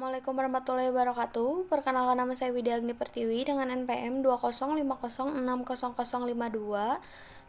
Assalamualaikum warahmatullahi wabarakatuh. Perkenalkan, nama saya Widya Agni Pertiwi dengan NPM 205060052.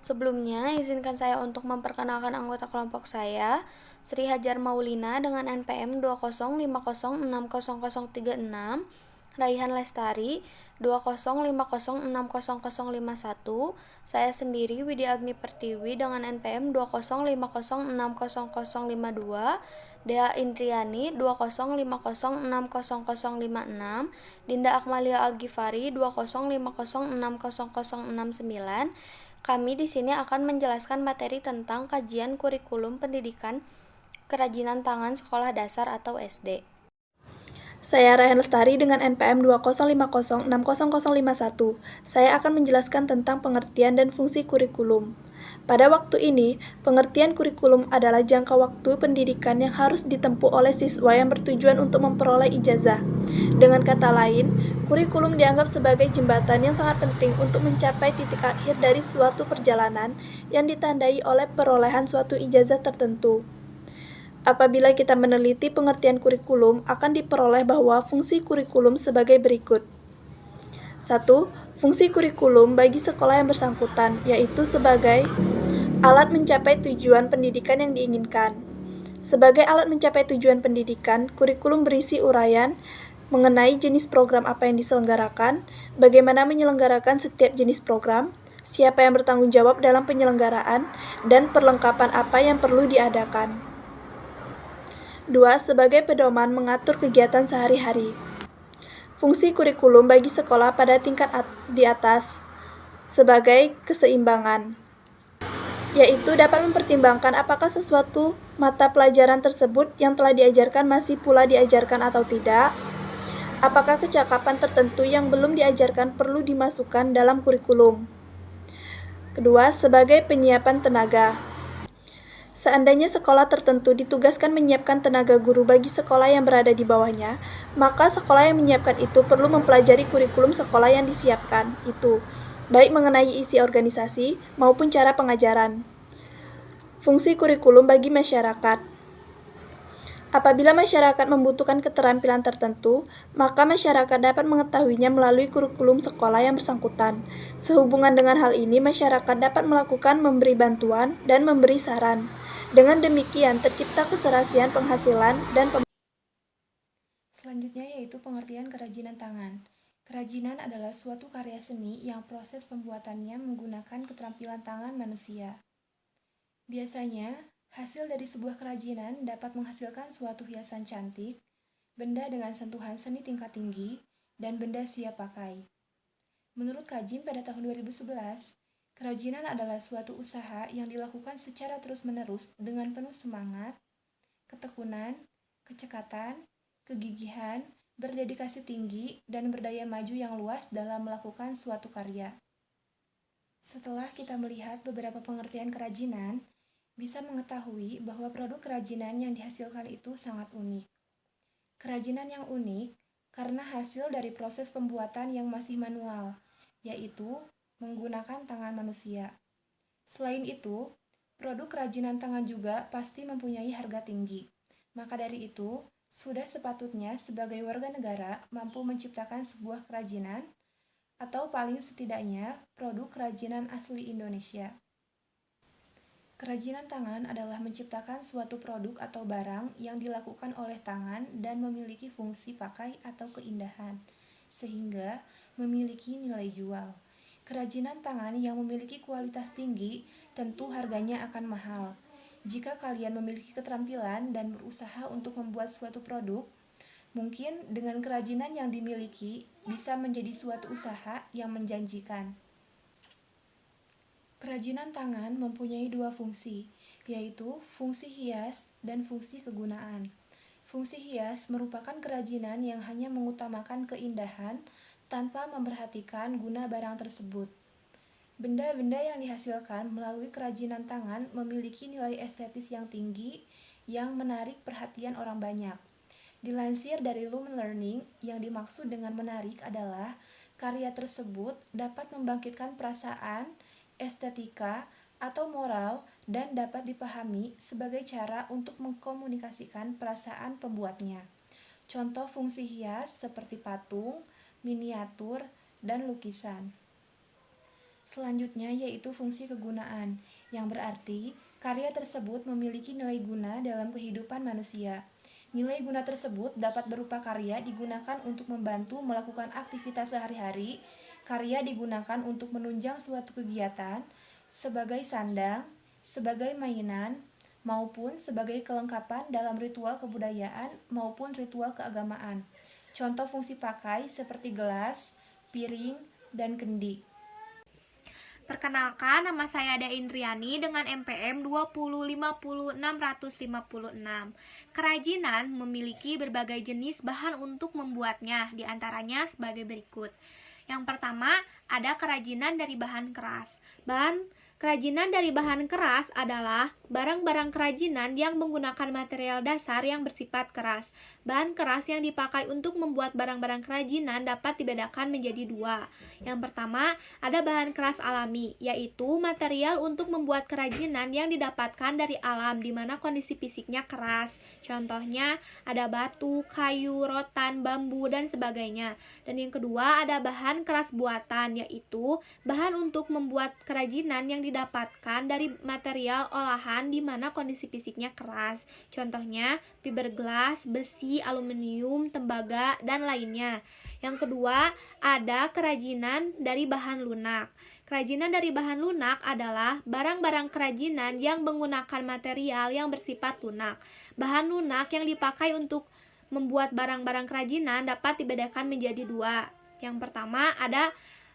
Sebelumnya, izinkan saya untuk memperkenalkan anggota kelompok saya, Sri Hajar Maulina dengan NPM 205060036, Raihan Lestari 205060051. Saya sendiri Widya Agni Pertiwi dengan NPM 205060052, Dea Indriani 205060056, Dinda Akmalia Al-Ghifari 205060069. Kami di sini akan menjelaskan materi tentang kajian kurikulum pendidikan kerajinan tangan sekolah dasar atau SD. Saya Raihan Lestari dengan NPM 205060051. Saya akan menjelaskan tentang pengertian dan fungsi kurikulum. Pada waktu ini, pengertian kurikulum adalah jangka waktu pendidikan yang harus ditempuh oleh siswa yang bertujuan untuk memperoleh ijazah. Dengan kata lain, kurikulum dianggap sebagai jembatan yang sangat penting untuk mencapai titik akhir dari suatu perjalanan yang ditandai oleh perolehan suatu ijazah tertentu. Apabila kita meneliti pengertian kurikulum, akan diperoleh bahwa fungsi kurikulum sebagai berikut. 1. Fungsi kurikulum bagi sekolah yang bersangkutan, yaitu sebagai alat mencapai tujuan pendidikan yang diinginkan. Sebagai alat mencapai tujuan pendidikan, kurikulum berisi uraian mengenai jenis program apa yang diselenggarakan, bagaimana menyelenggarakan setiap jenis program, siapa yang bertanggung jawab dalam penyelenggaraan, dan perlengkapan apa yang perlu diadakan. 2. Sebagai pedoman mengatur kegiatan sehari-hari. Fungsi kurikulum bagi sekolah pada tingkat di atas sebagai keseimbangan, yaitu dapat mempertimbangkan apakah sesuatu mata pelajaran tersebut yang telah diajarkan masih pula diajarkan atau tidak, apakah kecakapan tertentu yang belum diajarkan perlu dimasukkan dalam kurikulum. Kedua, sebagai penyiapan tenaga. Seandainya sekolah tertentu ditugaskan menyiapkan tenaga guru bagi sekolah yang berada di bawahnya, maka sekolah yang menyiapkan itu perlu mempelajari kurikulum sekolah yang disiapkan itu, baik mengenai isi organisasi maupun cara pengajaran. Fungsi kurikulum bagi masyarakat. Apabila masyarakat membutuhkan keterampilan tertentu, maka masyarakat dapat mengetahuinya melalui kurikulum sekolah yang bersangkutan. Sehubungan dengan hal ini, masyarakat dapat melakukan memberi bantuan dan memberi saran. Dengan demikian, tercipta keserasian penghasilan dan Selanjutnya yaitu pengertian kerajinan tangan. Kerajinan adalah suatu karya seni yang proses pembuatannya menggunakan keterampilan tangan manusia. Biasanya, hasil dari sebuah kerajinan dapat menghasilkan suatu hiasan cantik, benda dengan sentuhan seni tingkat tinggi, dan benda siap pakai. Menurut kajian pada tahun 2011, kerajinan adalah suatu usaha yang dilakukan secara terus-menerus dengan penuh semangat, ketekunan, kecekatan, kegigihan, berdedikasi tinggi, dan berdaya maju yang luas dalam melakukan suatu karya. Setelah kita melihat beberapa pengertian kerajinan, bisa mengetahui bahwa produk kerajinan yang dihasilkan itu sangat unik. Kerajinan yang unik karena hasil dari proses pembuatan yang masih manual, yaitu menggunakan tangan manusia. Selain itu, produk kerajinan tangan juga pasti mempunyai harga tinggi. Maka dari itu, sudah sepatutnya sebagai warga negara mampu menciptakan sebuah kerajinan atau paling setidaknya produk kerajinan asli Indonesia. Kerajinan tangan adalah menciptakan suatu produk atau barang yang dilakukan oleh tangan dan memiliki fungsi pakai atau keindahan, sehingga memiliki nilai jual. Kerajinan tangan yang memiliki kualitas tinggi tentu harganya akan mahal. Jika kalian memiliki keterampilan dan berusaha untuk membuat suatu produk, mungkin dengan kerajinan yang dimiliki bisa menjadi suatu usaha yang menjanjikan. Kerajinan tangan mempunyai dua fungsi, yaitu fungsi hias dan fungsi kegunaan. Fungsi hias merupakan kerajinan yang hanya mengutamakan keindahan tanpa memperhatikan guna barang tersebut. Benda-benda yang dihasilkan melalui kerajinan tangan memiliki nilai estetis yang tinggi yang menarik perhatian orang banyak. Dilansir dari Lumen Learning, yang dimaksud dengan menarik adalah karya tersebut dapat membangkitkan perasaan, estetika, atau moral dan dapat dipahami sebagai cara untuk mengkomunikasikan perasaan pembuatnya. Contoh fungsi hias seperti patung, miniatur, dan lukisan. Selanjutnya yaitu fungsi kegunaan, yang berarti karya tersebut memiliki nilai guna dalam kehidupan manusia. Nilai guna tersebut dapat berupa karya digunakan untuk membantu melakukan aktivitas sehari-hari, karya digunakan untuk menunjang suatu kegiatan, sebagai sandang, sebagai mainan, maupun sebagai kelengkapan dalam ritual kebudayaan maupun ritual keagamaan. Contoh fungsi pakai seperti gelas, piring, dan kendi. Perkenalkan, nama saya Ada Indriani dengan NPM 2050656. Kerajinan memiliki berbagai jenis bahan untuk membuatnya, diantaranya sebagai berikut. Yang pertama, ada kerajinan dari bahan keras. Kerajinan dari bahan keras adalah barang-barang kerajinan yang menggunakan material dasar yang bersifat keras. Bahan keras yang dipakai untuk membuat barang-barang kerajinan dapat dibedakan menjadi dua. Yang pertama, ada bahan keras alami, yaitu material untuk membuat kerajinan yang didapatkan dari alam di mana kondisi fisiknya keras. Contohnya, ada batu, kayu, rotan, bambu, dan sebagainya. Dan yang kedua, ada bahan keras buatan, yaitu bahan untuk membuat kerajinan yang didapatkan dari material olahan di mana kondisi fisiknya keras. Contohnya, fiberglass, besi, aluminium, tembaga, dan lainnya. Yang kedua, ada kerajinan dari bahan lunak. Kerajinan dari bahan lunak adalah barang-barang kerajinan yang menggunakan material yang bersifat lunak. Bahan lunak yang dipakai untuk membuat barang-barang kerajinan dapat dibedakan menjadi dua. Yang pertama, ada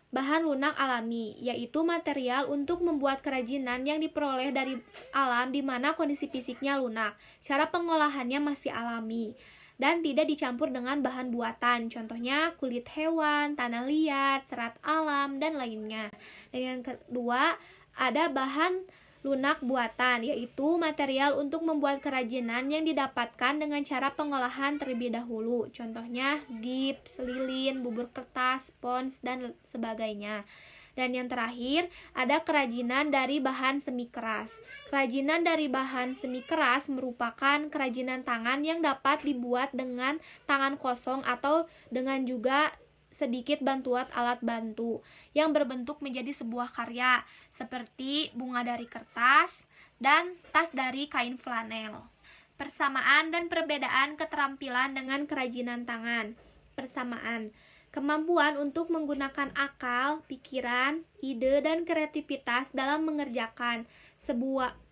bahan lunak alami, yaitu material untuk membuat kerajinan yang diperoleh dari alam di mana kondisi fisiknya lunak. Cara pengolahannya masih alami dan tidak dicampur dengan bahan buatan, contohnya kulit hewan, tanah liat, serat alam, dan lainnya. Dan yang kedua, ada bahan lunak buatan, yaitu material untuk membuat kerajinan yang didapatkan dengan cara pengolahan terlebih dahulu, contohnya gips, lilin, bubur kertas, spons, dan sebagainya. Dan yang terakhir, ada kerajinan dari bahan semi keras. Kerajinan dari bahan semi keras merupakan kerajinan tangan yang dapat dibuat dengan tangan kosong atau dengan juga sedikit bantuan alat bantu yang berbentuk menjadi sebuah karya seperti bunga dari kertas dan tas dari kain flanel. Persamaan dan perbedaan keterampilan dengan kerajinan tangan. Persamaan: kemampuan untuk menggunakan akal, pikiran, ide, dan kreativitas dalam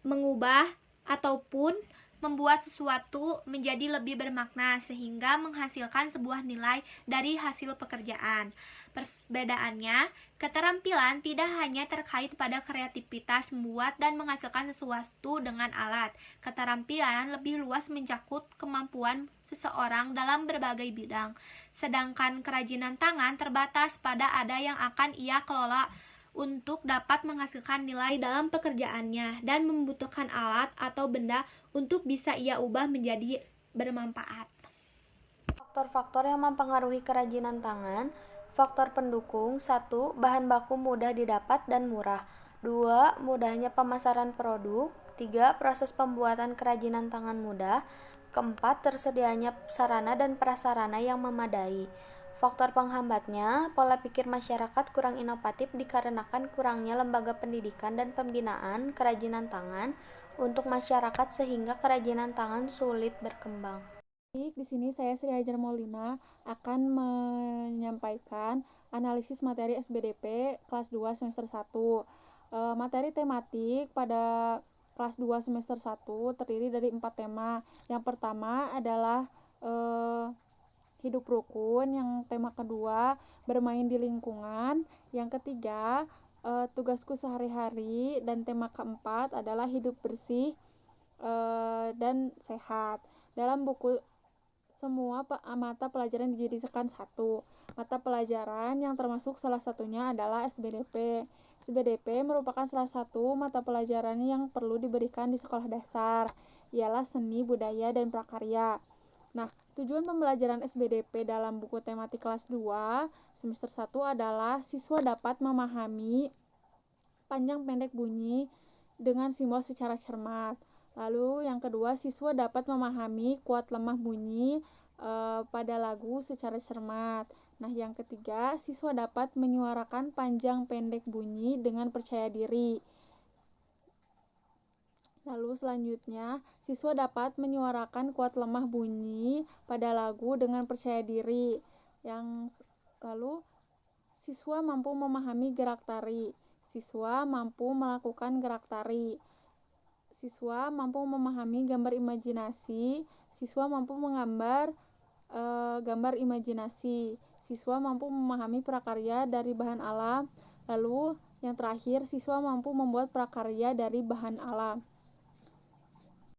mengubah ataupun membuat sesuatu menjadi lebih bermakna sehingga menghasilkan sebuah nilai dari hasil pekerjaan. Perbedaannya, keterampilan tidak hanya terkait pada kreativitas membuat dan menghasilkan sesuatu dengan alat. Keterampilan lebih luas mencakup kemampuan seseorang dalam berbagai bidang. Sedangkan kerajinan tangan terbatas pada ada yang akan ia kelola untuk dapat menghasilkan nilai dalam pekerjaannya dan membutuhkan alat atau benda untuk bisa ia ubah menjadi bermanfaat. Faktor-faktor yang mempengaruhi kerajinan tangan. Faktor pendukung: 1. Bahan baku mudah didapat dan murah. 2. Mudahnya pemasaran produk. 3. Proses pembuatan kerajinan tangan mudah. 4. Tersedianya sarana dan prasarana yang memadai. Faktor penghambatnya: pola pikir masyarakat kurang inovatif dikarenakan kurangnya lembaga pendidikan dan pembinaan kerajinan tangan untuk masyarakat sehingga kerajinan tangan sulit berkembang. Di sini saya Sri Hajar Maulina akan menyampaikan analisis materi SBDP kelas 2 semester 1. Materi tematik pada kelas 2 semester 1 terdiri dari 4 tema. Yang pertama adalah hidup rukun, yang tema kedua bermain di lingkungan, yang ketiga tugasku sehari-hari, dan tema keempat adalah hidup bersih dan sehat. Dalam buku semua mata pelajaran dijadikan satu. Mata pelajaran yang termasuk salah satunya adalah SBDP. SBDP merupakan salah satu mata pelajaran yang perlu diberikan di sekolah dasar, ialah seni, budaya, dan prakarya. Nah, tujuan pembelajaran SBDP dalam buku tematik kelas 2 semester 1 adalah siswa dapat memahami panjang pendek bunyi dengan simbol secara cermat. Lalu yang kedua, siswa dapat memahami kuat lemah bunyi pada lagu secara cermat. Nah, yang ketiga, siswa dapat menyuarakan panjang pendek bunyi dengan percaya diri. Lalu selanjutnya, siswa dapat menyuarakan kuat lemah bunyi pada lagu dengan percaya diri. Lalu, siswa mampu memahami gerak tari. Siswa mampu melakukan gerak tari. Siswa mampu memahami gambar imajinasi. Siswa mampu menggambar gambar imajinasi. Siswa mampu memahami prakarya dari bahan alam. Lalu, yang terakhir, siswa mampu membuat prakarya dari bahan alam.